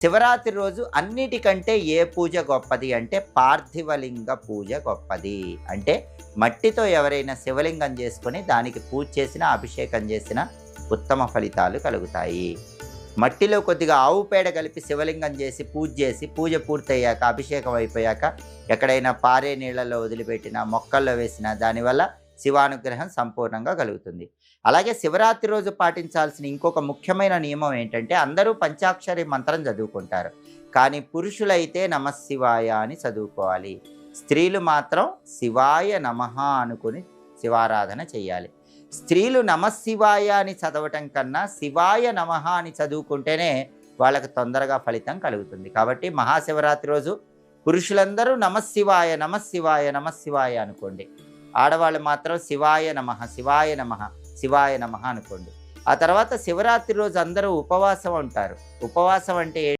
శివరాత్రి రోజు అన్నిటికంటే ఏ పూజ గొప్పది అంటే పార్థివలింగ పూజ గొప్పది. అంటే మట్టితో ఎవరైనా శివలింగం చేసుకొని దానికి పూజ చేసినా, అభిషేకం చేసినా ఉత్తమ ఫలితాలు కలుగుతాయి. మట్టిలో కొద్దిగా ఆవు పేడ కలిపి శివలింగం చేసి పూజ పూర్తయ్యాక, అభిషేకం అయిపోయాక ఎక్కడైనా పారే నీళ్ళలో వదిలిపెట్టినా, మొక్కల్లో వేసినా దానివల్ల శివానుగ్రహం సంపూర్ణంగా కలుగుతుంది. అలాగే శివరాత్రి రోజు పాటించాల్సిన ఇంకొక ముఖ్యమైన నియమం ఏంటంటే, అందరూ పంచాక్షరి మంత్రం చదువుకుంటారు. కానీ పురుషులైతే నమఃశివాయ అని చదువుకోవాలి. స్త్రీలు మాత్రం శివాయ నమః అనుకుని శివారాధన చేయాలి. స్త్రీలు నమఃశివాయ అని చదవటం కన్నా శివాయ నమః అని చదువుకుంటేనే వాళ్ళకి తొందరగా ఫలితం కలుగుతుంది. కాబట్టి మహాశివరాత్రి రోజు పురుషులందరూ నమఃశివాయ నమఃశివాయ నమఃశివాయ అనుకోండి. ఆడవాళ్ళు మాత్రం శివాయ నమః శివాయ నమః శివాయ నమః అనుకోండి. ఆ తర్వాత శివరాత్రి రోజు అందరూ ఉపవాసం ఉంటారు. ఉపవాసం అంటే